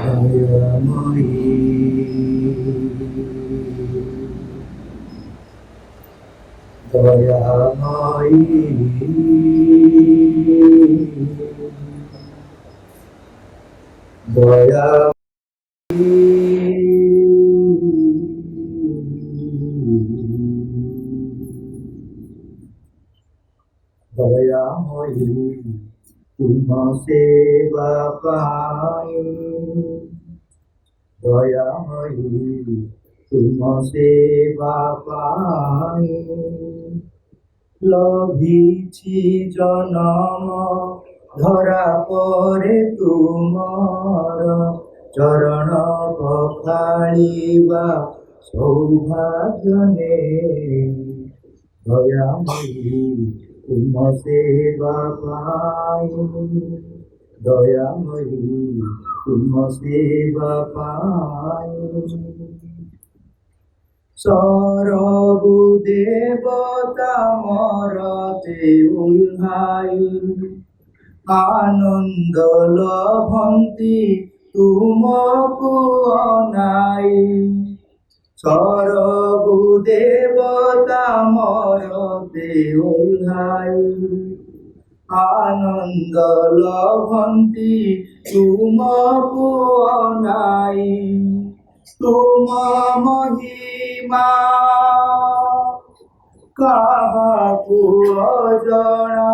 দয়াময়ী দয়াময়ী দয়াময়ী দয়াময়ী তুম সেবা পাই দয়াময়ী তুম সেবা পাই লভিছি জনম ধরা পরে তুমর চরণ পখাଳିবা সৌভাগ্য নে দয়াময়ী তুম সেবা পাই দয়াময়ী তুম সেবা পাই সরবু দেবতা মরতে উল্হাই আনন্দ লভন্তি তুমকু অনাই সরবু দেবতা মরতে উল্হাই আনন্দ লভন্তি তুমকু অনাই তুম মহিমা কাহাকু অজনা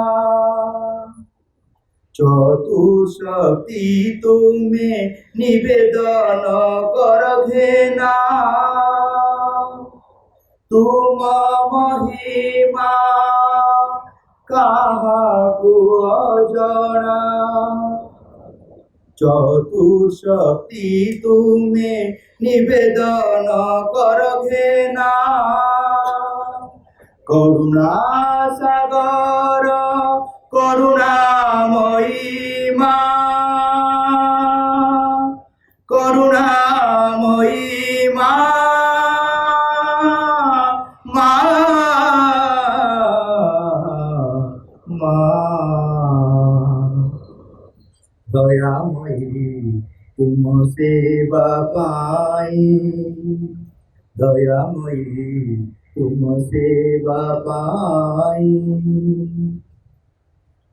চতুশক্তি তুমি নিবেদন কর ঘেনা তুম মহিমা কাহাকু অজনা চতুশক্তি তুমি নিবেদন কর ঘেনা করুণা সাগর করুণাময়ী মা করুণাময়ী মা মা মা দয়াময়ী তুম সেবা পাই দয়াময়ী তুম সেবা পাই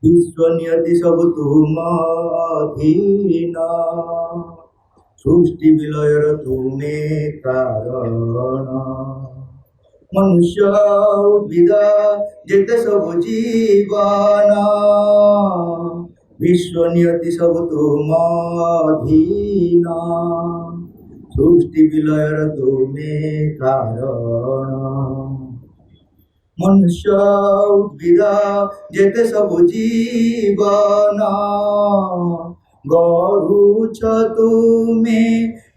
বিশ্ব নিয়তি সবু তুম অধীন সৃষ্টি বিলয়র তুমে কারণ মনুষ্য উদ্ভিদ যেতে সবু জীবন বিশ্ব নিয়তি সবু তুম অধীন সৃষ্টি বিলয়র তুমে কারণ মনুষ্য উদ্ভিদ যেতে সবু জীবন গড়ুছ তুমে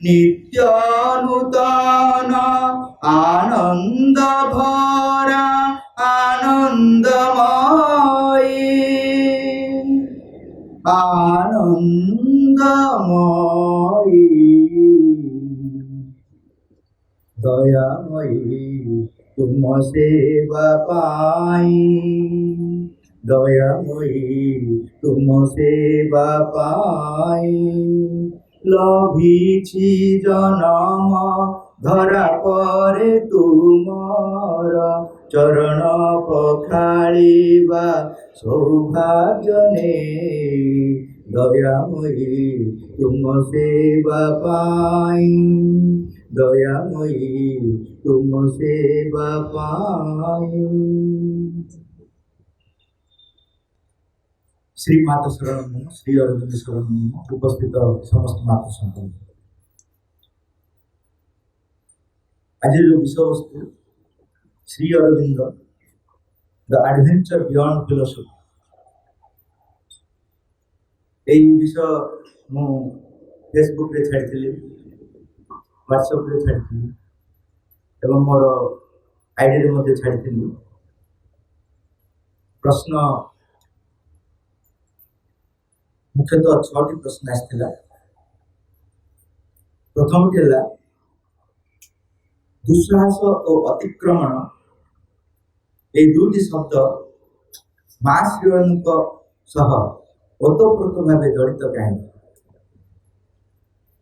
নিত্য নূতন আনন্দ ভরা আনন্দময়ী আনন্দময়ী দয়াময়ী তুম সেবা পাই দয়াময়ী তুম সেবা পাই লভিছি জনম ধরা পরে তুমর চরণ পখাଳିবা সৌভাগ্য নে দয়াময়ী তুম সেবা পাই দয়াময়ী তুম সেবা পাই শ্রী মাতা শরণ শ্রী অরবিন্দ শরণ উপস্থিত সমস্ত মাতা সন্তান আজের বিষয়বস্তু Shri Aurobindo the adventure beyond philosophy এই বিষয় ମୁଁ ଫେସବୁକରେ ଛାଡ଼ିଥିଲି ହ୍ୱାଟ୍ସଆପ୍ରେ ଛାଡ଼ିଥିଲି ଏବଂ ମୋର ଆଇଡ଼ିରେ ମଧ୍ୟ ଛାଡ଼ିଥିଲି ପ୍ରଶ୍ନ ମୁଖ୍ୟତଃ 6ଟି ପ୍ରଶ୍ନ ଆସିଥିଲା ପ୍ରଥମଟି ହେଲା ଦୁଃସାହସ ଓ ଅତିକ୍ରମଣ এই দুটি শব্দ মা শ্রীঅরবিন্দଙ୍କ ସହ ଓତପ୍ରୋତ ଭାବେ ଜଡ଼ିତ କାହିଁକି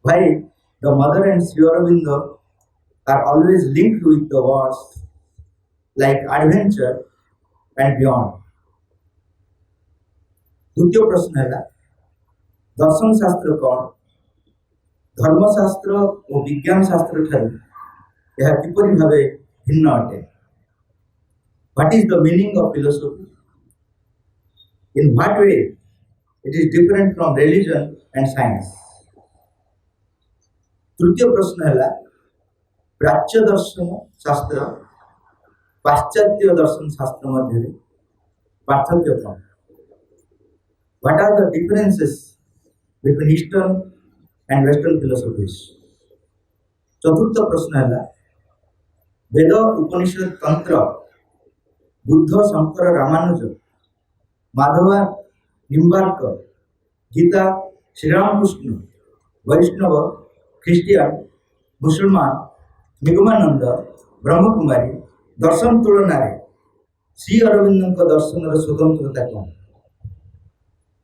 why the mother and Sri Aurobindo are always linked with the words like adventure and beyond. द्वितीय प्रश्न है दर्शन शास्त्र कौन धर्मशास्त्र और विज्ञान शास्त्र ठारू यह किपरि भावे भिन्न अटे what is the meaning of philosophy in what way it is different from religion and science तृतीय प्रश्न है प्राच्य दर्शन शास्त्र पाश्चात्य दर्शन शास्त्र मध्य पार्थक्य कौन what are the differences between eastern and western philosophies चतुर्थ प्रश्न है वेद उपनिषद तंत्र बुद्ध शंकर रामानुज माधव निम्बार्कर गीता श्रीरामकृष्ण वैष्णव ख्रिस्टियन मुसलमान निगमानंद ब्रह्मकुमारी दर्शन तुलना श्री अरविंद दर्शन स्वतंत्रता कौन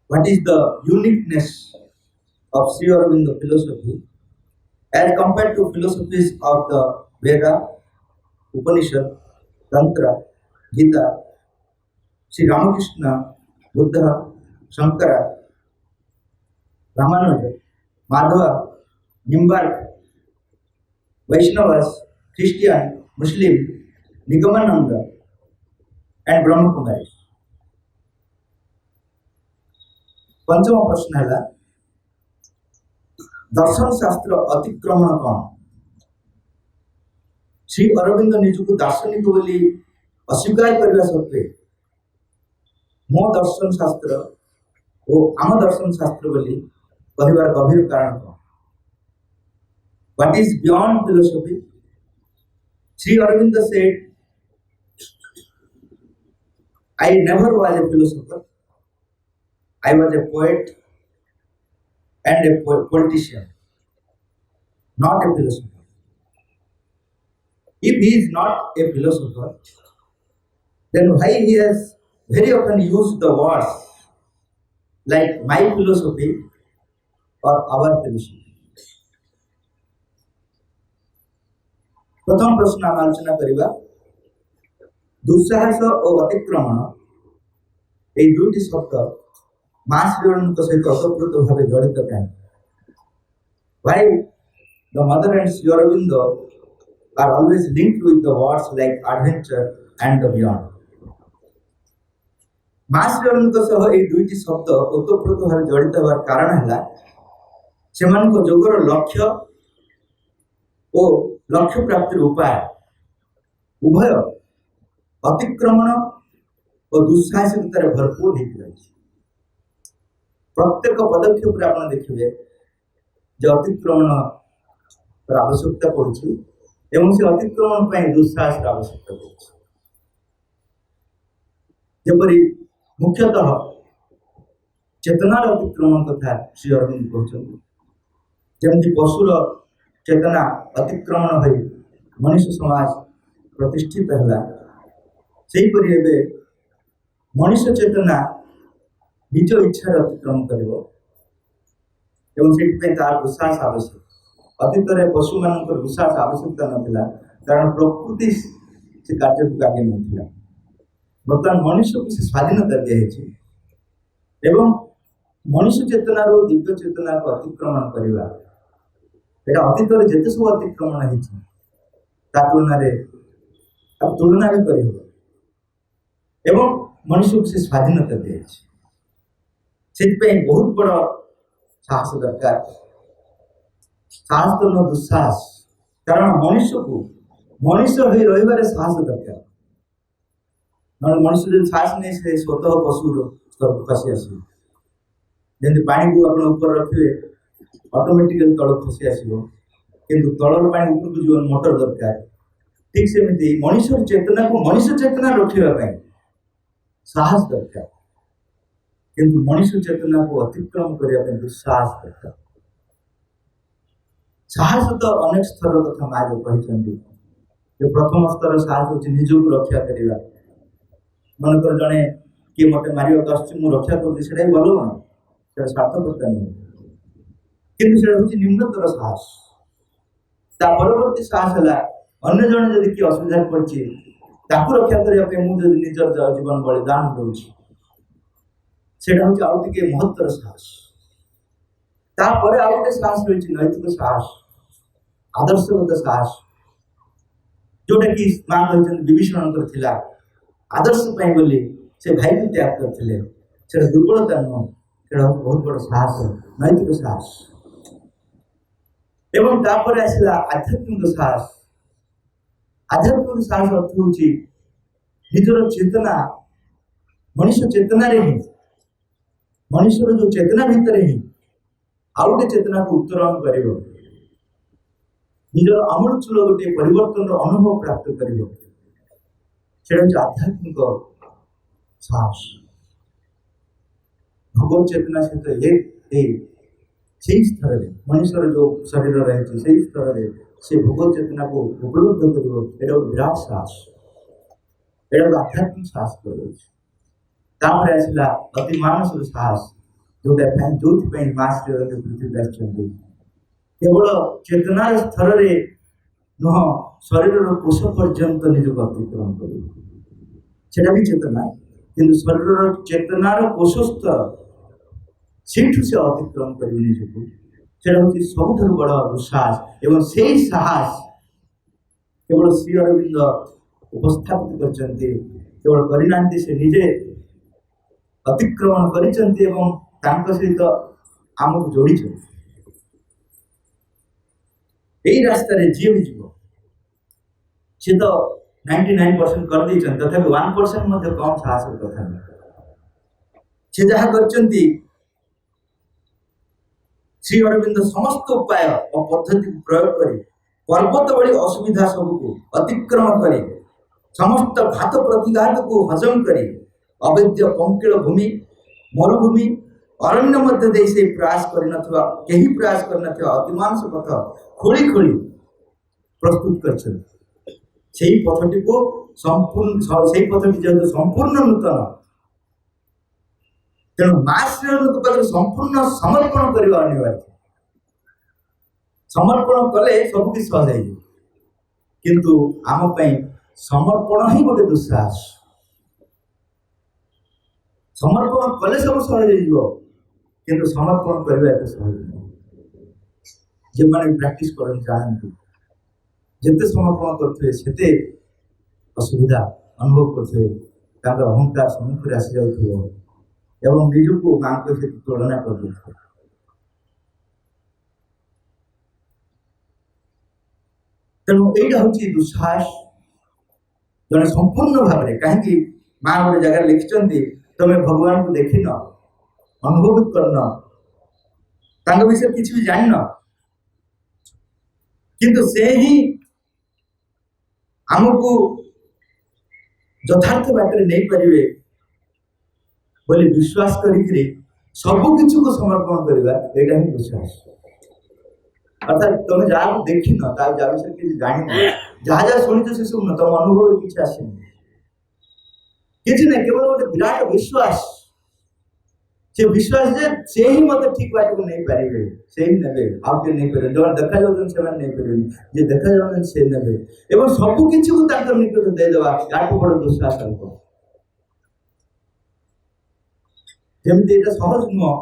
what is the uniqueness of Sri Aurobindo philosophy as compared to philosophies of the Veda, Upanishad, Tantra, Gita, Sri Ramakrishna, Buddha, Shankara, Ramanuja, Madhava, Nimbark, Vaishnavas, Christian, Muslim, Nigamananda, and Brahmakumari. पंचम प्रश्न है दर्शन शास्त्र अतिक्रमण कौन श्री अरविंद निजको दार्शनिक बोली अस्वीकार करने सत्वे मो दर्शन शास्त्र और आम दर्शन शास्त्र बोली कहबार गभीर कारण कौन what is beyond philosophy Shri Aurobindo said I never was a philosopher I was a poet and a politician, not a philosopher. If he is not a philosopher, then why he has very often used the words like my philosophy or our philosophy? प्रथम प्रश्न आम आलोचना करवा दुस्साहस और अतिक्रमण ये दुईटी शब्द मास सहित अतप्रोत भाव जड़ित कहीं Why the mother and Sri Aurobindo are always linked with the words like adventure and the beyond. मास श्री अरविंद सह ये दुईटी शब्द ओतप्रोत भाव जड़ित होवार कारण है सेमानक जोगर लक्ष्य और लक्ष्य प्राप्तिर उपाय उभय अतिक्रमण और दुस्साहसिकतार भरपूर हो प्रत्येक पदक्षेप आप देखिए जो अतिक्रमण आवश्यकता पड़ी से अतिक्रमण पर दुस्साहस आवश्यकता पड़ी मुख्यतः चेतनार अतिक्रमण कथा श्री अरविंद कहते जमी पशुर चेतना अतिक्रमण हो मनुष्य समाज प्रतिष्ठित है मनुष्य चेतना निज इच्छार अतिक्रमण कर तार दुस्साहस आवश्यक अतीत में पशु मान दुस्साहस आवश्यकता नाला कारण प्रकृति से कार्य को आगे नाला बर्तमान मनुष्य को स्वाधीनता दिखाई मनुष्य चेतनार दिव्य चेतना को अतिक्रमण करवा यहाँ अतीत में जिते सब अतिक्रमण होता तुलना भी कर मनुष्य को स्वाधीनता दिखाई से बहुत बड़ साहस दरकार साहस तो न दुस्साहस कारण मनुष्य को मनुष्य हो रही साहस दरकार ना मनुष्य जो साहस नहीं से स्वतः पशु स्तर को खसी आस जमी पा को आप ऊपर रखिए ऑटोमेटिकली तल खसी आस कि तलर पा ऊपर को जीवन मोटर दरकार ठीक सेमती मनुष्य चेतना को मनुष्य चेतना रखापी साहस दरकार किंतु मनुष्य चेतना को अतिक्रम करने दुस्साहस दरकार साहस तो अनेक स्तर कथा माँ जो कहते जो प्रथम स्तर साहस हूँ निजक रक्षा करवा मनकर जड़े किए मत मारे आस रक्षा कर भल कौन स्वार्थकता नहीं କିନ୍ତୁ ସେଟା ହେଉଛି ନିମ୍ନତର ସାହସ। ତା ପରବର୍ତ୍ତୀ ସାହସ ହେଲା ଅନ୍ୟ ଜଣେ ଯଦି କିଏ ଅସୁବିଧାରେ ପଡ଼ିଛି ତାକୁ ରକ୍ଷା କରିବା ପାଇଁ ମୁଁ ଯଦି ନିଜର ଜୀବନ ବଳିଦାନ ଦେଉଛି, ସେଇଟା ହେଉଛି ଆଉ ଟିକେ ମହତ୍ତର ସାହସ। ତାପରେ ଆଉ ଗୋଟେ ସାହସ ରହିଛି ନୈତିକ ସାହସ, ଆଦର୍ଶଗତ ସାହସ, ଯୋଉଟା କି ମା କହିଛନ୍ତି ବିଭୀଷଣଙ୍କର ଥିଲା। ଆଦର୍ଶ ପାଇଁ ବୋଲି ସେ ଭାଇକୁ ତ୍ୟାଗ କରିଥିଲେ। ସେଟା ଦୁର୍ବଳତା ନୁହଁ, ସେଟା ବହୁତ ବଡ଼ ସାହସ, ନୈତିକ ସାହସ। ଏବଂ ତାପରେ ଆସିଲା ଆଧ୍ୟାତ୍ମିକ ସାହସ। ଆଧ୍ୟାତ୍ମିକ ସାହସ ଅର୍ଥ ହେଉଛି ନିଜର ଚେତନା, ମଣିଷ ଚେତନାରେ ହିଁ, ମଣିଷର ଯୋଉ ଚେତନା ଭିତରେ ହିଁ ଆଉ ଗୋଟେ ଚେତନାକୁ ଉତ୍ତରଣ କରିବ, ନିଜର ଆମୂଳଚୂଳ ଗୋଟିଏ ପରିବର୍ତ୍ତନର ଅନୁଭବ ପ୍ରାପ୍ତ କରିବ। ସେଟା ହେଉଛି ଆଧ୍ୟାତ୍ମିକ ସାହସ। ଭଗବତ ଚେତନା ସହିତ ସେଇ ସ୍ତରରେ ମଣିଷର ଯୋଉ ଶରୀର ରହିଛି ସେଇ ସ୍ତରରେ ସେ ଭଗବତ ଚେତନାକୁ ଉପଲବ୍ଧ କରିବ। ଏଇଟା ଗୋଟେ ବିରାଟ ସାହସ, ଏଇଟା ଗୋଟେ ଆଧ୍ୟାତ୍ମିକ ସାହସ କରାଯାଉଛି। ତାପରେ ଆସିଲା ଅତି ମାନସିକ ସାହସ, ଯୋଉଥିପାଇଁ ମା ଶ୍ରୀ ଅରବିନ୍ଦ ପୃଥିବୀ ଆସିଛନ୍ତି। କେବଳ ଚେତନାର ସ୍ତରରେ ନୁହଁ, ଶରୀରର କୋଷ ପର୍ଯ୍ୟନ୍ତ ନିଜକୁ ଅତିକ୍ରମ କରିବ। ସେଟା ବି ଚେତନା, କିନ୍ତୁ ଶରୀରର ଚେତନାର କୋଷ ସ୍ତର, ସେଇଠୁ ସେ ଅତିକ୍ରମ କରିବେ ନିଜକୁ। ସେଟା ହେଉଛି ସବୁଠାରୁ ବଡ଼ ଦୁଃସାହସ। ଏବଂ ସେଇ ସାହସ କେବଳ ଶ୍ରୀ ଅରବିନ୍ଦ ଉପସ୍ଥାପିତ କରିଛନ୍ତି, କେବଳ କରିନାହାନ୍ତି, ସେ ନିଜେ ଅତିକ୍ରମଣ କରିଛନ୍ତି ଏବଂ ତାଙ୍କ ସହିତ ଆମକୁ ଯୋଡ଼ିଛନ୍ତି। ଏଇ ରାସ୍ତାରେ ଯିଏ ବି ଯିବ, ସେ ତ 99% କରିଦେଇଛନ୍ତି, ତଥାପି 1% ମଧ୍ୟ କମ୍ ସାହସର କଥା ନୁହେଁ। ସେ ଯାହା କରିଛନ୍ତି, ଶ୍ରୀ ଅରବିନ୍ଦ ସମସ୍ତ ଉପାୟ ଓ ପଦ୍ଧତିକୁ ପ୍ରୟୋଗ କରି ପର୍ବତ ଭଳି ଅସୁବିଧା ସବୁକୁ ଅତିକ୍ରମ କରି ସମସ୍ତ ଘାତ ପ୍ରତିଘାତକୁ ହଜମ କରି ଅବୈଧ ପଙ୍କିଳ ଭୂମି, ମରୁଭୂମି, ଅରଣ୍ୟ ମଧ୍ୟ ଦେଇ ସେ ପ୍ରୟାସ କରିନଥିବା, କେହି ପ୍ରୟାସ କରିନଥିବା ଅତିମାନସ ପଥ ଖୋଳି ଖୋଳି ପ୍ରସ୍ତୁତ କରିଛନ୍ତି। ସେଇ ପଥଟିକୁ ସେଇ ପଥଟି ଯେହେତୁ ସମ୍ପୂର୍ଣ୍ଣ ନୂତନ, ତେଣୁ ମା ଶ୍ରୀ ଅରବିନ୍ଦଙ୍କ ପାଖରେ ସମ୍ପୂର୍ଣ୍ଣ ସମର୍ପଣ କରିବା ଅନିବାର୍ଯ୍ୟ। ସମର୍ପଣ କଲେ ସବୁ କିଛି ସହଜ ହେଇଯିବ, କିନ୍ତୁ ଆମ ପାଇଁ ସମର୍ପଣ ହିଁ ଗୋଟେ ଦୁଃସାହସ। ସମର୍ପଣ କଲେ ସବୁ ସହଜ ହେଇଯିବ, କିନ୍ତୁ ସମର୍ପଣ କରିବା ଏତେ ସହଜ ନୁହେଁ। ଯେଉଁମାନେ ପ୍ରାକ୍ଟିସ୍ କରନ୍ତି ଜାଣନ୍ତି, ଯେତେ ସମର୍ପଣ କରୁଥିବେ ସେତେ ଅସୁବିଧା ଅନୁଭବ କରୁଥିବେ, ତାଙ୍କର ଅହଙ୍କାର ସମ୍ମୁଖରେ ଆସିଯାଉଥିବ ଏବଂ ନିଜକୁ ମାଙ୍କ ସହିତ ତୁଳନା କରିଦେଉଥିବେ। ତେଣୁ ଏଇଟା ହେଉଛି ଦୁଃସାହସ। ଜଣେ ସମ୍ପୂର୍ଣ୍ଣ ଭାବରେ, କାହିଁକି ମା ଗୋଟେ ଜାଗାରେ ଲେଖିଛନ୍ତି, ତମେ ଭଗବାନଙ୍କୁ ଦେଖିନ, ଅନୁଭବ କରିନ, ତାଙ୍କ ବିଷୟରେ କିଛି ବି ଜାଣିନ, କିନ୍ତୁ ସେ ହିଁ ଆମକୁ ଯଥାର୍ଥ ବାଟରେ ନେଇପାରିବେ ବୋଲି ବିଶ୍ୱାସ କରିକିରି ସବୁ କିଛିକୁ ସମର୍ପଣ କରିବା, ଏଇଟା ହିଁ ବିଶ୍ୱାସ। ଅର୍ଥାତ୍ ତମେ ଯାହାକୁ ଦେଖିନ, ତା ବିଷୟରେ କିଛି ଜାଣିନ, ଯାହା ଯାହା ଶୁଣିଛ ସେ ସବୁ ତମ ଅନୁଭବରେ କିଛି ଆସିନି, କିଛି ନାହିଁ, କେବଳ ଗୋଟେ ବିରାଟ ବିଶ୍ୱାସ। ସେ ବିଶ୍ୱାସ ଯେ ସେ ହିଁ ମତେ ଠିକ ବାଟକୁ ନେଇପାରିବେ, ସେ ହିଁ ନେବେ, ଆଉ କିଏ ନେଇପାରିବେ। ଯୋଉମାନେ ଦେଖାଯାଉଛନ୍ତି ସେମାନେ ନେଇପାରିବେନି, ଯିଏ ଦେଖାଯାଉଛନ୍ତି ସେ ନେବେ ଏବଂ ସବୁ କିଛିକୁ ତାଙ୍କର ନିକଟ ଦେଇଦେବା, ତାଠୁ ବଡ଼ ବିଶ୍ୱାସ ହବ। ଯେମିତି ଏଇଟା ସହଜ ନୁହଁ।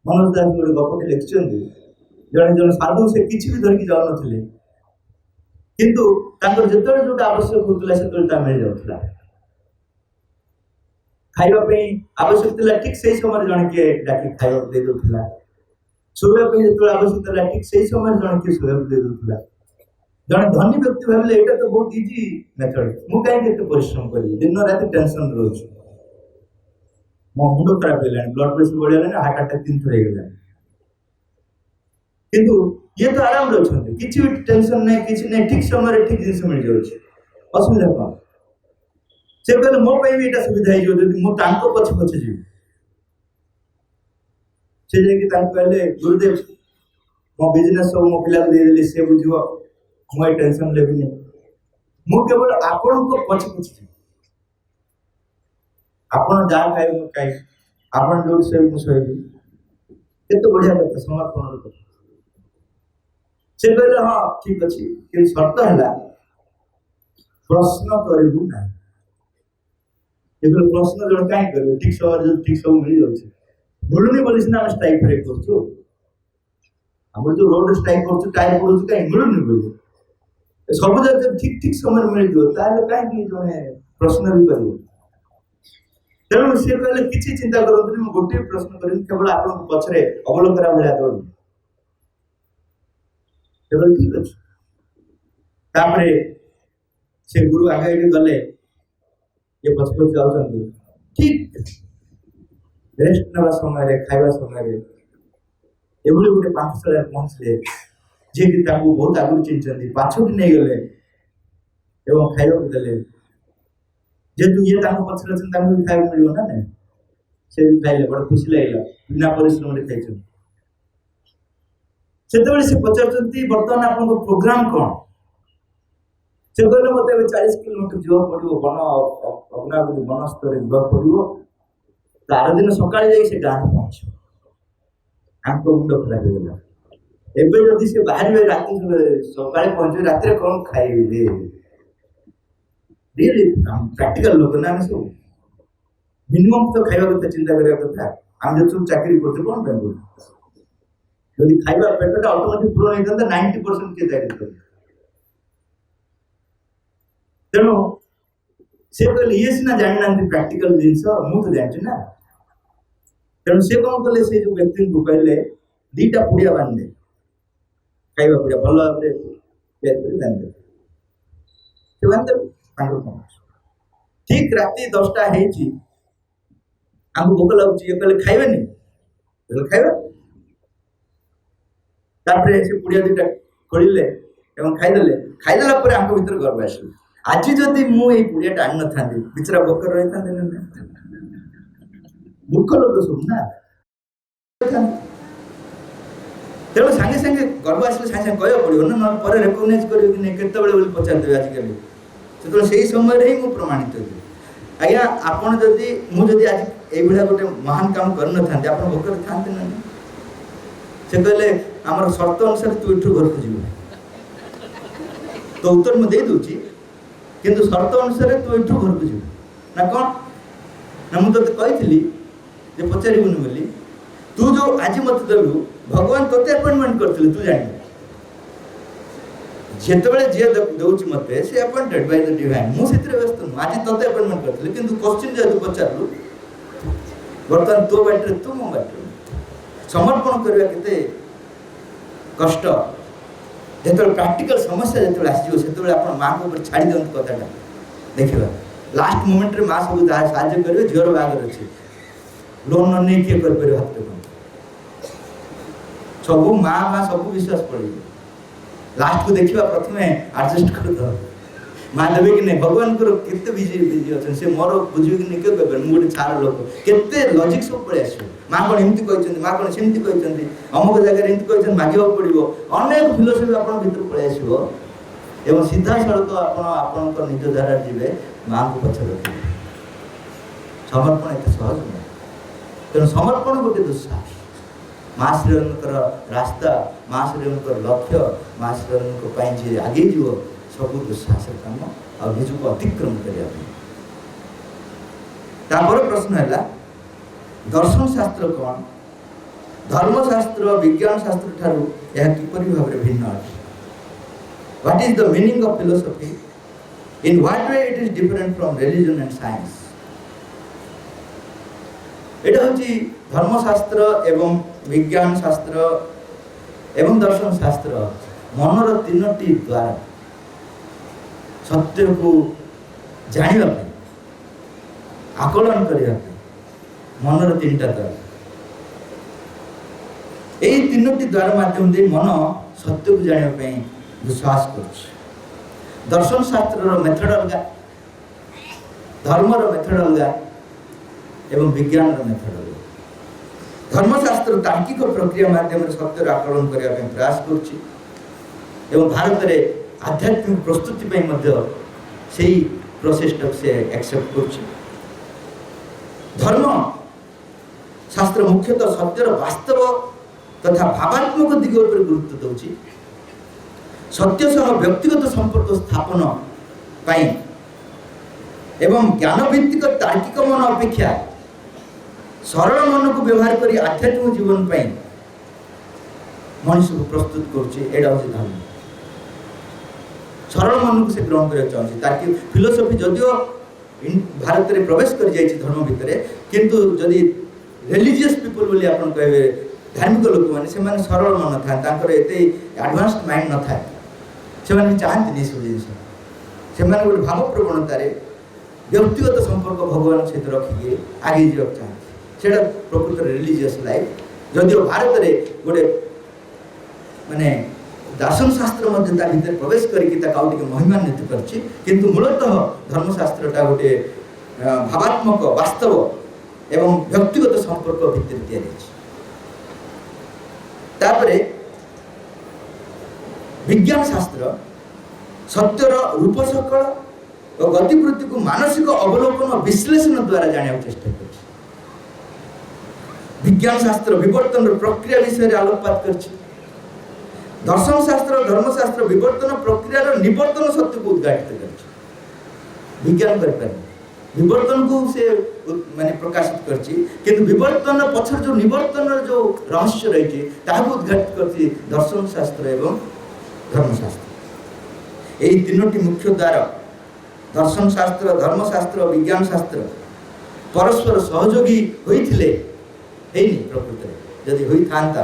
ମନୋଜ ଦାସ ଗୋଟେ ଗପଟି ଲେଖିଛନ୍ତି, ଜଣେ ସାଧୁ, ସେ କିଛି ବି ଧରିକି ଯାଉନଥିଲେ, କିନ୍ତୁ ତାଙ୍କର ଯେତେବେଳେ ଯୋଉଟା ଆବଶ୍ୟକ ହଉଥିଲା ସେତେବେଳେ ତା ମିଳିଯାଉଥିଲା। ଖାଇବା ପାଇଁ ଆବଶ୍ୟକ ଥିଲା, ଠିକ ସେଇ ସମୟରେ ଜଣେ କିଏ ଡାକି ଖାଇବାକୁ ଦେଇ ଦଉଥିଲା। ଶୋଇବା ପାଇଁ ଯେତେବେଳେ ଆବଶ୍ୟକ ଥିଲା, ଠିକ ସେଇ ସମୟରେ ଜଣେ କିଏ ଶୋଇବାକୁ ଦେଇ ଦଉଥିଲା। ଜଣେ ଧନୀ ବ୍ୟକ୍ତି ଭାବିଲେ ଏଇଟା ତ ବହୁତ ଇଜି ମେଥଡ, ମୁଁ କାହିଁକି ଏତେ ପରିଶ୍ରମ କରିବି, ଦିନ ରାତି ଟେନସନ ରହୁଛି, ମୋ ମୁଣ୍ଡ ଖରାପ ହେଇଗଲାଣି, ବ୍ଲଡ ପ୍ରେସର ବଢିଗଲାଣି, ହାର୍ଟ ଆଟାକ୍ 3 ଥର ହେଇଗଲାଣି। କିନ୍ତୁ ଇଏ ତ ଆରାମରେ ଅଛନ୍ତି, କିଛି ବି ଟେନସନ ନାହିଁ, କିଛି ନାହିଁ, ଠିକ ସମୟରେ ଠିକ ଜିନିଷ ମିଳିଯାଉଛି, ଅସୁବିଧା କଣ? ସେ କହିଲେ ମୋ ପାଇଁ ବି ଏଇଟା ସୁବିଧା ହେଇଯିବ ଯଦି ମୁଁ ତାଙ୍କ ପଛେ ପଛେ ଯିବି। ସେ ଯାଇକି ତାଙ୍କୁ କହିଲେ, ଗୁରୁଦେବ ମୋ ବିଜନେସ୍ ସବୁ ମୋ ପିଲାକୁ ଦେଇଦେଲି, ସେ ବୁଝିବ, ମୁଁ ଏ ଟେନସନ ନେବିନି, ମୁଁ କେବଳ ଆପଣଙ୍କ ପଛେ ପଛେ ଯିବି, ଆପଣ ଯାହା ଖାଇବେ ମୁଁ ଖାଇବି, ଆପଣ ଯୋଉଠି ଶୋଇବେ ମୁଁ ଶୋଇବି। କେତେ ବଢିଆ କଥା, ସମର୍ପଣର କଥା। से कहले हाँ ठीक अच्छे कि शर्त है प्रश्न करू ना प्रश्न जो कहीं कर ठीक समय जो ठीक सब मिल जाऊँ मिलूनी बोली सीना स्ट्राइक ब्रेक कर जो रोड स्ट्राइक कर टाइम पड़ू कहीं मिलूनी बोली सब जगह ठीक ठीक समय मिल जाए कहीं जड़े प्रश्न भी कर तेणु सी कहले किसी चिंता करूँ गोटे प्रश्न करी केवल आप पछरे अवलोकन भाया दौड़ ठीक अच्छे तापर से गुरु आगे गले ये पछ पछ जाऊँ ठीक रेस्ट ना समय खावा समय एभली गोटे पाठशाला पहुँचले जी कि बहुत आगुरी चिन्हती पाछोटी नहीं गले एवं खाइबा देले जेहेतु ये पछरे भी खाइबा मिल ना नहीं से भी खाइले बड़ा खुशी लगे बिना परिश्रम खाई से पचार बर्तमान आप प्रोग्राम कौन से कहले मत 40 किलोमीटर जीवा पड़ो वन अग्नावती वन स्तर जीवा पड़ो तार दिन सका से गाँव पहुँच आम मुंड खराब होगा एवं जदि से बाहर राति सका पहुंचे रात कौन खाइबे प्रैक्टिकल लोक ना आम सब मिनिमम तो खाइबा कथा चिंता करिया कथा आम जो सब चाकरी करते कौन पे यदि खाइबा पेटटा ऑटोमेटिक पूर्ण होता 90% के तैयारी कर तेणु से कहले ये सीना जाना प्रैक्टिकल जिनस मुझे जानती ना तेणु से कौन कले से जो व्यक्ति को कहले दीटा पुड़िया बांधे खाइबा पुड़िया भल भाव बांधे ठीक राति 10टा हमको भोक लगुच ये कहले खाइबे खाइबा तापर से पुड़िया दुटा खोलिले एवं खाईदेला आम भर गर्व आस आज जदि मुझे पुड़ियाटा आनी था बिचरा भोकर रही था मूर्ख लोक सब ना तेणु सागे सागे गर्व आसले सागे सागे कह पड़ो ना ना पर रेकग्नाइज कर केतबे पचार देवे आजिकल से समय ही मुझे प्रमाणित थी आज्ञा आपड़ जदि मुझे आज ये गोटे महान काम कर आप भोकर था ना से कहले आमर शर्त अनुसार तू इठू घर को जीव तो उत्तर मुझे दूची किंतु शर्त अनुसार तू इठू घर को जीव ना कौन ना मुझे कही पचारूनी बोली तू जो आज मत देलु भगवान ते अपॉइंटमेंट करते तू जान जितेबाला जी दौर मत से अपॉइंटेड बाय द डिवाइन मुझे व्यस्त नुह आज ते अपॉइंटमेंट करते किंतु क्वेश्चन जेहतु पचारू बर्तमान तो बाटे तू मो बाटे समर्पण करवा केते कष्ट जो प्रैक्टिकल समस्या जो आसो आप माँ को छाड़ी दिखाँ कथाटा देखा लास्ट मोमेंट रे माँ सब साहय करेंगे झीवर बाहर अच्छे लोन न नहीं किए कर हाथ सब माँ माँ सब विश्वास पड़े लास्ट को देखा प्रथम आडजस्ट कर माँ देवे कि नहीं भगवान केते बिजी बिजी अच्छे से मोर बुझे कि नहीं कह मुझे छाड़ लोक केते लॉजिक सब पड़े आस माँ कौन एमती कहते माँ कौन सेमती कहते अमुक जगह एमती कहते मांगे पड़ो अनेक फिलोसफी आप भर पड़े आसो सीधा सड़क आप निज धारा जी माँ को पछ रखे समर्पण एत सहज नुह तेणु समर्पण गोटे दुस्साहस माँ श्रीरंगर रास्ता माँ श्रीरंगर लक्ष्य माँ श्रीरंग जी आगे जीव सब दुस्साहस काम और निज को अतिक्रम करने प्रश्न है दर्शन शास्त्र कौन धर्मशास्त्र विज्ञान शास्त्र ठारू यह किपरि भाव भिन्न अटे what is the meaning of philosophy in what way it is different from religion and science एटा होची धर्मशास्त्र एवं विज्ञान शास्त्र एवं दर्शन शास्त्र मनर तीनोटी द्वार सत्य को जानिबा आकलन करने मनर 3टा द्वार यही 3टी द्वार माध्यम दे मन सत्य को जानिबा दुस्साहस कर दर्शन शास्त्र मेथड अलग धर्मर मेथड अलग एवं विज्ञान मेथड अलग धर्मशास्त्र तार्किक प्रक्रिया माध्यम सत्यर आकलन करने प्रयास कर भारत में आध्यात्मिक प्रस्तुति से प्रोसेस से एक्सेप्ट कर धर्म शास्त्र मुख्यतः सत्यर वास्तव तथा भावात्मक दिग पर गुरुत्व दौर सत्य सह व्यक्तिगत संपर्क स्थापन पाई एवं ज्ञान भित्तिक तार्किक मन अपेक्षा सरल मन को व्यवहार करी आध्यात्मिक जीवन पाई मनुष्य को प्रस्तुत करुचे। एटा हूँ धर्म। सरल मन को से ग्रहण करने चाहिए ताकि फिलोसफी जदियो भारत में प्रवेश कर जाइए धर्म भितर किंतु जदि रिलीजियस पीपल बोली आपन कहबे धार्मिक लोक माने से माने सरल मन था तांकर एते एडवांस्ड माइंड न था से माने चाहते नहीं सब जिनिस से माने गोटे भाव प्रवणता रे व्यक्तिगत संपर्क भगवान सहित रखिए आगे जीवा चाहते सेटा प्रकृत रिलीजियस लाइफ जदियो भारत रे गोटे माने दर्शन शास्त्र मध्य ता भीतर प्रवेश करके ता महिमान्वित करछि किंतु मूलतः धर्मशास्त्रटा गोटे भावात्मक वास्तव एवं व्यक्तिगत संपर्क भितर दिया तापरे विज्ञान शास्त्र सत्यर रूप सकल और गतिवृत्ति को मानसिक अवलोकन और विश्लेषण द्वारा जाने चेष्टा कर। विज्ञान शास्त्र विवर्तन प्रक्रिया विषय आलोकपात कर। दर्शन शास्त्र धर्मशास्त्र विवर्तन प्रक्रिया निवर्तन सत्य को उद्घाटित कर। विज्ञान कर विवर्तन को से माने प्रकाशित करछि किंतु विवर्तन पछर जो निवर्तन जो रहस्य रही ताकू उद्घाटित करछि दर्शन शास्त्र एवं धर्मशास्त्र। एई तीनोटी मुख्य द्वार दर्शन शास्त्र धर्मशास्त्र विज्ञान शास्त्र परस्पर सहयोगी होइथिले हेनी प्रकृत जदि होई थांता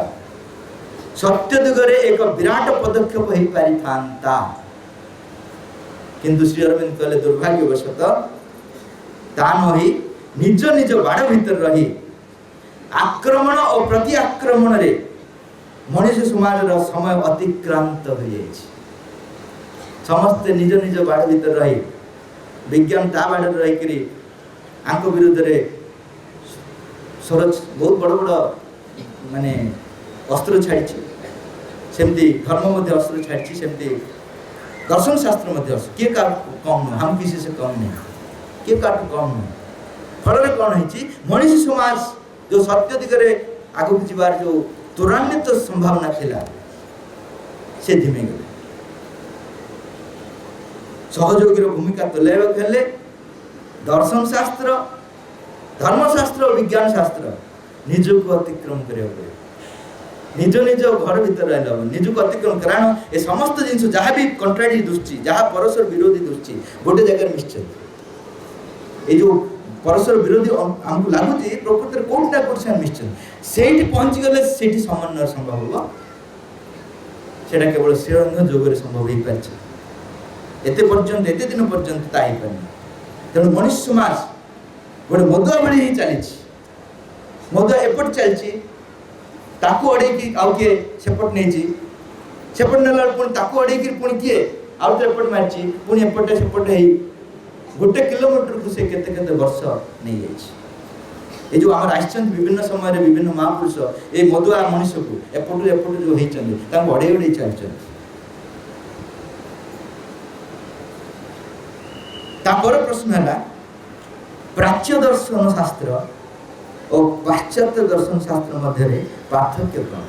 सत्य दिगरे एक विराट पदक्षेप हो पारि थांता किंतु श्री अरविंद कहले दुर्भाग्यवशतः ता नही निज निज बाड़ भीतर रही आक्रमण और प्रति आक्रमण रे मनुष्य समाज रो समय अतिक्रांत हो जाए। समस्त निज निज बाड़ भीतर रही विज्ञान ता बाड़ रही करी आंको विरुद्ध रे सरज बहुत बड़ बड़ माने अस्त्र छाड़ी सेमती धर्म मध्य अस्त्र छाड़ी सेमती दर्शन शास्त्र मध्य किए का कम नहीं हम किसी से कम नहीं किए का कम नहीं फल कौन है मनुष्य समाज जो सत्य दिगरे आगू जीवार जो त्वरान्वित संभावना थिला से धिमे गले सहयोगी भूमिका तुलाइबा हेले दर्शन शास्त्र धर्मशास्त्र और विज्ञान शास्त्र निज को अतिक्रम करिया निज निज घर भीतर रहा निज को अतिक्रम कारण ये समस्त जिन जहाँ भी कंट्रारी दृष्टि जहाँ परस्पर विरोधी दृष्टि गोटे जगह निश्चित ये जो परस्पर विरोधी आमको लगुच प्रकृत कौट ना कौट से निश्चित से पहुँची गले से समन्वय संभव होगा सेटा केवल श्रीरंग जोगरे संभव हो पारे एते पर्यंत एते दिन पर्यंत ता पारे तेणु मनुष्य समाज गोटे मदुआ भली ही चली मदुआ एपट चलती ताकू अड़ेकी आउ किए सेपट नहीं सेपट नेला पुणी ताकू अड़ेकी पुणी किए आउ तो एपट मारची पुणी एपटे सेपटे ही गोटे किलोमीटर को से केते केते वर्ष नहीं जाइए। ये जो आम आसचंद विभिन्न समय रे विभिन्न महापुरुष ये मदुआ मनुष्य को एपटू एपटू जो होइचंदी तांको अड़े अड़े चलचंदी तापर प्रश्न है प्राच्य दर्शन शास्त्र और पाश्चात्य दर्शन शास्त्र मध्य पार्थक्य कौन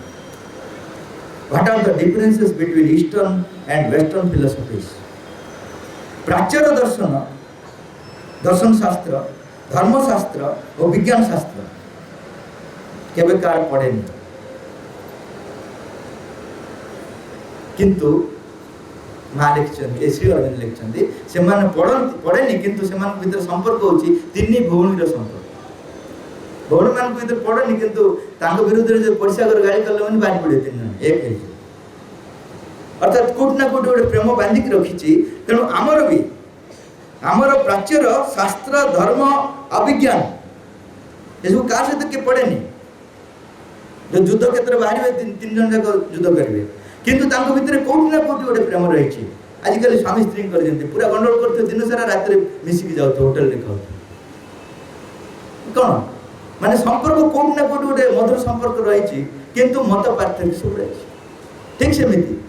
what are the differences between eastern and western philosophies. प्राच्य दर्शन दर्शन शास्त्र धर्मशास्त्र और विज्ञान शास्त्र केबे कार पढ़ेनि किंतु माँ लिखिं श्री अरविंद लिखिं से पढ़ेनि किंतु से भीतर संपर्क होची तीन भौणी संपर्क भौणी मान भीतर पढ़ेनि किंतु विरुद्ध जो परिसा घर गाड़ी कले मैंने बाहर पड़े तीन एक है अर्थात कोट ना कोट गोटे प्रेम बांधिक रखी तेणु आमर भी आमर प्राच्यर शास्त्र धर्म अभिज्ञान ये सब क्या सहित किए पड़ेनि जो युद्ध क्षेत्र बाहर तीन जन जाक युद्ध करेंगे किंतु भितर कौट ना कौट गोटे प्रेम रही आजिकल स्वामी स्त्री कर पूरा गंडगोल करते दिन सारा रात मिसिकी जाओ होटेल खाऊ कौन माने संपर्क कौट ना कौट गोटे मधुर संपर्क रही किंतु मत पार्थक्य सब रही ठीक सेमती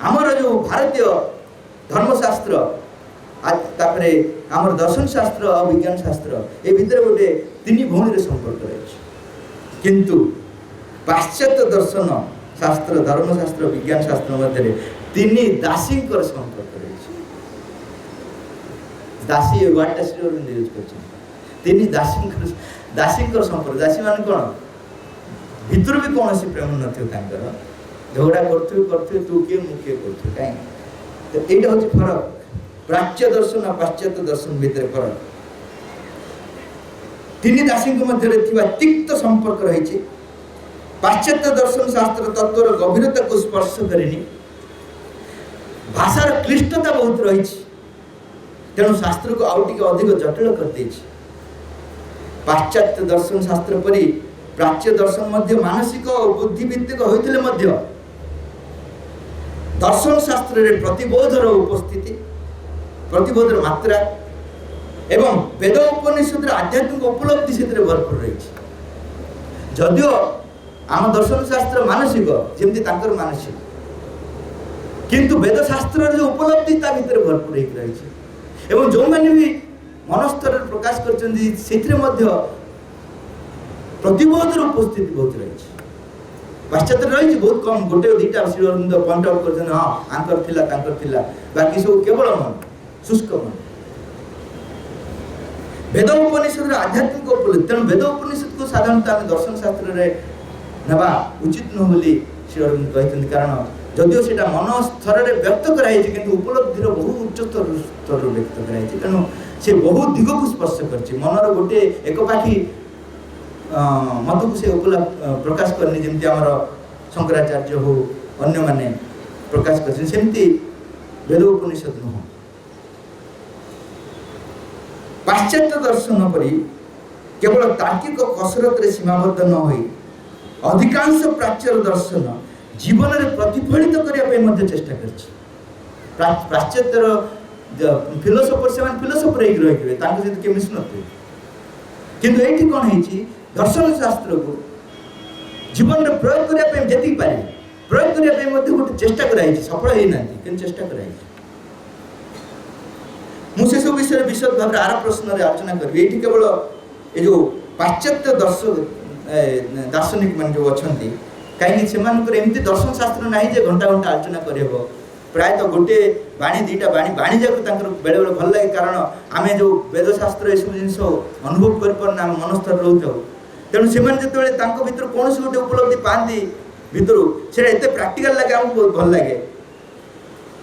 आमर जो भारतीय धर्मशास्त्र तापरे आमर दर्शन शास्त्र और विज्ञान शास्त्र ए भितर गोटे तीन भौणी संपर्क रही किंतु पाश्चात्य दर्शन शास्त्र धर्मशास्त्र विज्ञान शास्त्र मध्य तीन दासी संपर्क रही दासी वार्डटा श्री अरविंद यूज कर तीन दासी संपर्क दासी मान कौन भितर भी कौन सी प्रेम नगर झगड़ा करते तू किए मुझे कर कहीं तो यहाँ हूँ फरक प्राच्य दर्शन और पाश्चात्य दर्शन भितर फरक तीन दासी मध्य तिक्त संपर्क रही पाश्चात्य दर्शन शास्त्र तत्वर गभीरता को स्पर्श करनी भाषार क्लिष्टता बहुत रही तेणु शास्त्र को आउ टिके अधिक जटिल कर दे पाश्चात्य दर्शन शास्त्र परी प्राच्य दर्शन मध्य मानसिक और बुद्धिभित्तिक होइतिले मध्य दर्शन शास्त्र रे प्रतिबोधर उपस्थिति प्रतिबोधर मात्रा एवं वेद उपनिषद आध्यात्मिक उपलब्धि से भरपूर रही जदियो आम दर्शन शास्त्र मानसिक जमी मानसिक किंतु वेद शास्त्र जो उपलब्धि ता भीतर भरपूर रही एवं जो मैंने भी मनस्तर प्रकाश कर प्रतिबोधर उपस्थिति बहुत रही पाश्चात्य रही बहुत कम गोटे दुईटा श्री अरविंद पॉइंट आउट कर हाँ आंकर बाकी सब केवल मन शुष्क मन वेद उपनिषद आध्यात्मिक उपलब्धि तेणु वेद उपनिषद को साधारणतः आम दर्शन शास्त्र रे नवा उचित नुह बोली श्री अरविंद कहते कारण जदिओ से मन स्तर में व्यक्त कराई कि उपलब्धिर बहु उच्च स्तर व्यक्त कराई तेणु से बहुत दिग को स्पर्श कर मनर गोटे एक पाखी मत को से प्रकाश करनी जमी आमर शंकराचार्य हो अन्य माने प्रकाश करमती वेद उपनिषद नुह पाश्चात्य दर्शन परी केवल तार्किक कसरत रे सीमाबद्ध न हो अधिकांश प्राच्य दर्शन जीवन में प्रतिफलित करने चेष्टा कर पाश्चात्यर फिलोसोफर से फिलोसोफर रही सहित मिशु थे किंतु ये कौन है दर्शन शास्त्र को जीवन में प्रयोग करने जी पारे प्रयोग करने गोटे चेष्टा कराई सफल होना कि चेष्टा कराई मुझे सब विषय विशद भाव आर प्रश्न आलोचना करी ये केवल ये जो पाश्चात्य दार्शनिक मान जो अच्छा कहीं एमती दर्शन शास्त्र ना जे घंटा घंटा आलोचना करहब प्रायतः गोटे बाणी दुईटा बाणी जाक बेले बेले भल लगे कारण आम जो वेदशास्त्र ये सब जिन अनुभव करना मनस्तर रोता तेणु से भर कौन गोटे उपलब्धि पाती भितर से प्राक्टिकल लगे आमको बहुत भल लगे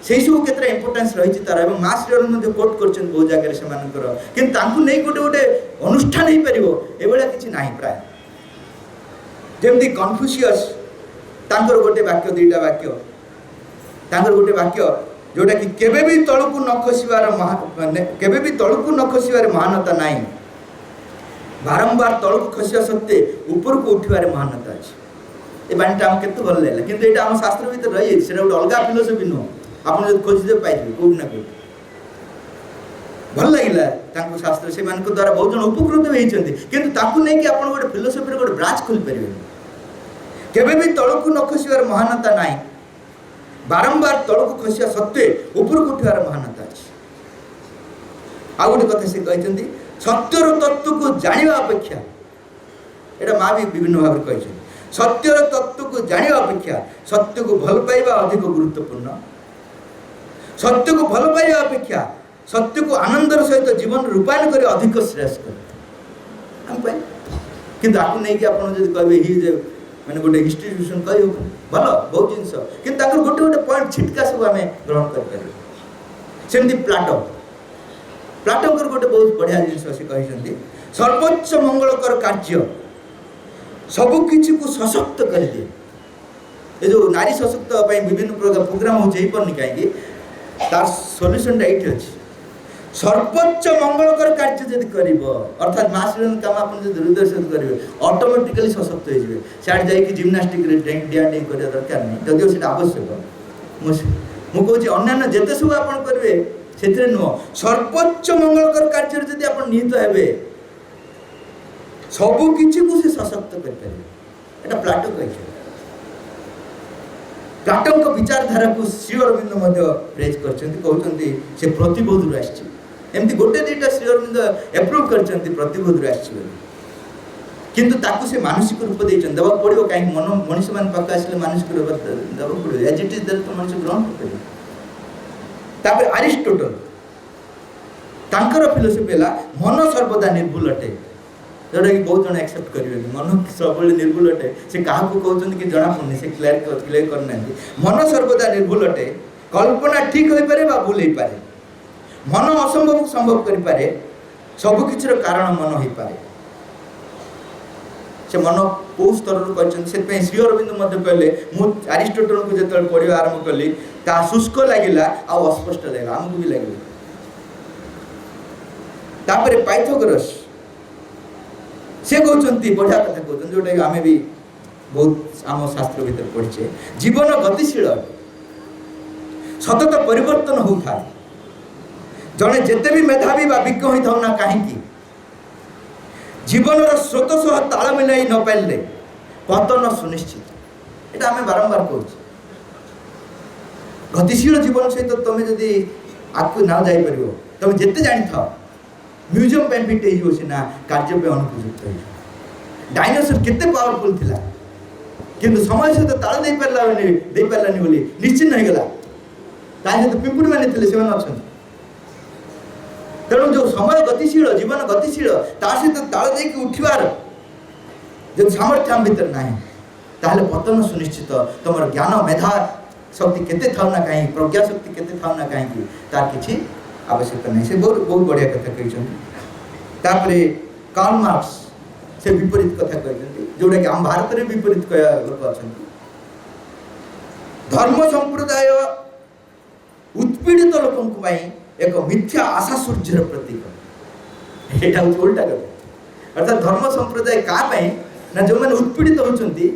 से सब केत इंपोर्टेंस रही तार मास कोट कर बहुत जगह से नहीं गोटे गोटे अनुष्ठान हो पार ये किसी ना प्राय जमती कन्फ्यूशियस गोटे वाक्य दुईटा वाक्य गोटे वाक्य जोटा कि केबे भी तलकू न खसबार केबे भी तलकू न खसबार महानता नाई बारंबार तलकू खसिया सत्ते ऊपर को उठवार महानता अच्छे ये बाणीटा आम केते भल लगे किंतु एटा आम शास्त्र भीतर रही है गोटे अलग फिलोसफी नुह आप जो खोजदे पाइबे कौट ना कौट भल लगे शास्त्र से द्वारा बहुत जन उपकृत होती किंतु नहीं कि आप गोटे फिलोसफी गोटे ब्रांच खोल पारे केबे भी तलकू न खसबार महानता नाई बारंबार तलकू खसिया सत्वे ऊपर को उठार महानता अच्छे आ गोटे कथा से कहते सत्यर तत्व को जानिबा अपेक्षा एटा माँ भी विभिन्न भाव में कही सत्यर तत्व को जानिबा अपेक्षा सत्य को भल पाइबा अधिक गुरुत्वपूर्ण सत्य को भल पाइबा अपेक्षा सत्य को आनंदर सहित जीवन रूपायन कर अधिक श्रेयस्कर किंतु आपको नहीं कि आप कहे ही मैंने गोटे इंस्टीट्यूशन कही भल बहुत जिनस कि गोटे गोटे पॉइंट छिटका सब आम ग्रहण करमती प्लाटों गोटे बहुत बढ़िया जिनस से कहते सर्वोच्च मंगलकर कार्य सबकि को सशक्त कर दिए ये जो नारी सशक्त विभिन्न प्रकार प्रोग्राम हो पारनी कहीं तार सल्यूशनटा ये अच्छे सर्वोच्च मंगलकर कार्य जब कर अर्थात मास काम आप हृदय सहित करेंगे ऑटोमेटिकली सशक्त हो सियाड़े जाकि जिम्नास्टिक डिया डी कर दरकार नहीं जदिव से आवश्यक मुझे अन्य जिते सब आप करेंगे से नुह सर्वोच्च मंगलकर कार्य जब आप निहित हे सबकि को से सशक्त कर प्लाटो कही प्लाटों को विचारधारा को श्री अरविंद प्रेज कहते से प्रतिबोध आमती गोटे दुईटा श्री अरविंद एप्रुव कर प्रतिबोध किंतु ताकू से मानसिक रूप देइछन देबा पड़ियो काई मन मनुष्य मान पाक आसले मानसिक रूप देबा पड़ियो एज इट इज देल तो मनुष्य ग्रहण कर तापर अरिस्टोटल तांकर फिलोसफी है मन सर्वदा निर्भुल अटे जोटा कि बहुत जन एक्सेप्ट करेंगे मन सब निर्भुल अटे से क्या कहते कि जना पड़नी से क्लियर करना मन सर्वदा निर्भुल अटे कल्पना ठीक हो पारे बा भूल हो पारे मन असंभव को संभव कर पारे सबकिछर कारण मन हो पारे से मन कौ स्तर से श्री अरविंद कहले मुझे अरिस्टोटल को जो पढ़ा आरंभ कली ता शुष्क लगिला आ अस्पष्ट लगे आमको भी लगे तापर पाइथागोरस से कहते बढ़िया कथा कहते जोटा कि आम भी बहुत आम शास्त्र भीतर पढ़े जीवन गतिशील सतत परिवर्तन होता है जड़े जिते भी मेधावी विज्ञ होता हूँ ना कहीं जीवन स्रोत सह ताल मिलाई न पारे पतन सुनिश्चित यहाँ आम बारंबार कहूँ गतिशील जीवन सहित तुम जदि आगे ना जापर तुम जिते जानी था म्यूजियम पे फिट हो सीना कार्य पे अनुपयुक्त हो डायनोसर केते पावरफुल थिला किंतु समय सहित ताल दे पारानी बोली निश्चिन्न हो गला सहित पिंपुड़ी मैंने थे से अच्छा तेणु जो समय गतिशील जीवन गतिशील सहित ताल दे उठवार जो सामर्थ्य आम भीतर ना ताहले पतन सुनिश्चित तुम ज्ञान मेधा शक्ति केते था ना कहीं प्रज्ञा शक्ति केते था ना कहीं तार किसी आवश्यकता नहीं से बहुत बहुत बढ़िया कथा कहते कार्ल मार्क्स से विपरीत कथा कहते जोटा कि आम भारत में विपरीत कह लोक अच्छा धर्म संप्रदाय उत्पीड़ित लोक एक मिथ्या आशा सूर्यर प्रतीक यहाँ हूँ उल्टा कथा अर्थात धर्म संप्रदाय क्या ना जो मैंने उत्पीड़ित होती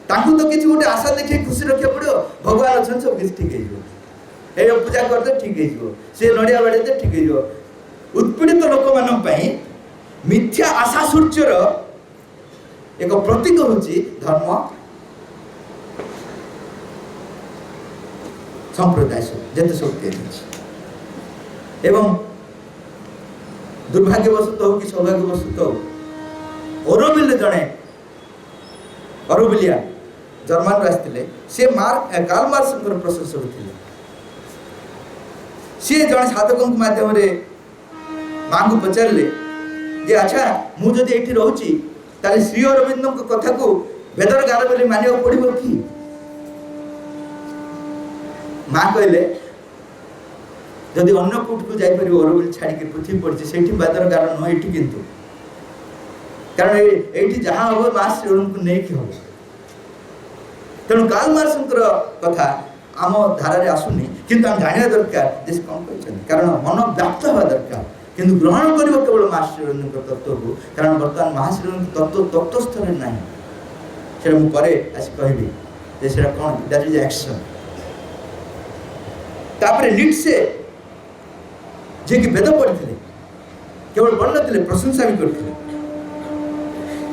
तो किसी गोटे आशा देखिए खुशी रखा पड़ो भगवान अच्छा सब किसी ठीक है पूजा करते ठीक है नड़िया बाड़े ठीक है उत्पीड़ित लोक मान मिथ्या आशा सूर्यर एक प्रतीक हूँ धर्म संप्रदाय जिते सब एवं दुर्भाग्यवशत हो कि सौभाग्यवशत हो ओरोविल जड़े ओरोविलिया जर्मन आसते सी कार्ल मार्क्स प्रशंसक थे सी जड़े साधकों मध्यम माँ को पचारे जे अच्छा मुझे ये रोची ताले श्री अरविंद कथा को वेदर गार बोली मानिया पड़ो कि माँ कहले जदि अन्न कौट को जापर अरविंद छाड़ी पृथ्वी पड़े से वेदर गार नुह ये किंतु कारण ये जहाँ हम माँ श्री अरविंद को लेकिन हम तेणु कार्ल मार्क्स कथा आम धारा आसुनी किंतु हम जाना दरकार देश कौन कहते कारण मन व्याप्त हवा दरकार किंतु ग्रहण कर केवल महाश्रीरंजन तत्व को कारण बर्तमान महाश्रीरंजन तत्व तत्वस्थ ना से मुझे आस कहि कौन दैट इज एक्शन तापर नीट्से जे कि वेद पढ़ी केवल पढ़ न प्रशंसा भी करते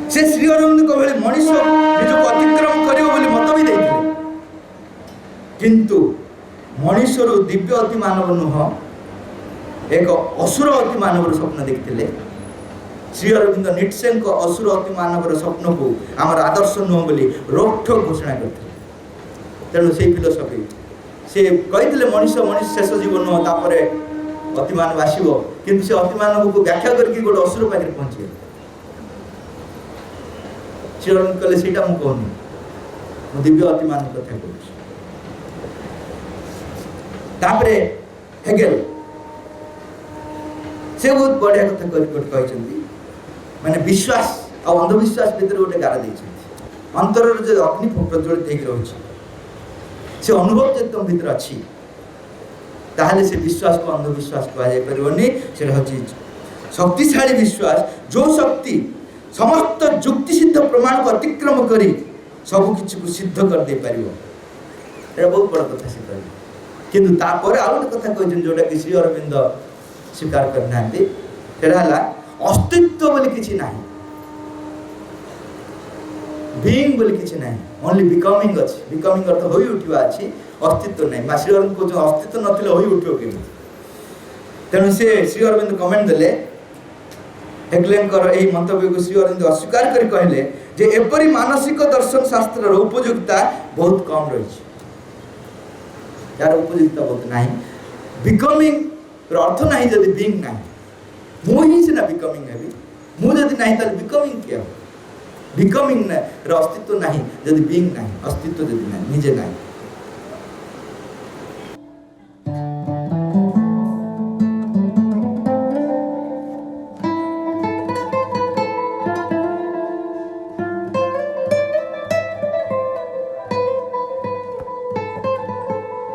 से श्री अरविंद भाई मनीष निजक अतिक्रम कर मत भी देते किंतु मनीषर दिव्य अति मानव नुह एक असुर अति मानवर स्वप्न देखते श्री अरविंद नीट्से असुर अति मानवर स्वप्न को आमर आदर्श नुह बोली रोकठोक घोषणा करते तेणु से फिलोसफी से कही मनीष मनीष शेष जीवन नुह तापर अतिमानव आसो किंतु से अतिमानव को व्याख्या करके गोटे असुर पाखे पहुँचे श्री अरविंद कहले से कहूनी दिव्य अतिमानव कथा कहूँ तापरे हेगेल से बहुत बढ़िया कथा कहते माने विश्वास और अंधविश्वास भीतर गोटे गार देते अंतर जो अग्नि प्रज्वलित हो रही से अनुभव जो तुम भीतर अच्छी ताहले से विश्वास को अंधविश्वास कहुनी से शक्तिशाली विश्वास जो शक्ति समस्त जुक्ति सिद्ध प्रमाण को अतिक्रम कर सब किसी सिद्ध कर दे पार बहुत बड़ कथा से कह किंतु तापर आउ गोटे कथा कहते जोटा कि श्री अरविंद स्वीकार करना अस्तित्व बोली किसी ना बीइंग बोली किसी ना ओनली बिकमिंग अच्छी बिकमिंग अर्थ हो उठा अच्छी अस्तित्व नहीं श्री अरविंद कहते अस्तित्व नथिले हो उठो के तेणु से श्री अरविंद कमेंट देले हेगलेनकर यही मंतव्य को श्री अरविंद अस्वीकार कर कहले जे एपरी मानसिक दर्शन शास्त्र उपयोगिता बहुत कम रही, यार उपयोगिता बहुत नहीं। बिकमिंग अर्थ नहीं जदि बीइंग नहीं, मु ही सिना बिकमिंग है, मु जदि नहीं ताले बिकमिंग क्या हो? बिकमिंग रो अस्तित्व नहीं जदि बीइंग नहीं, अस्तित्व जदि नहीं निजे नहीं।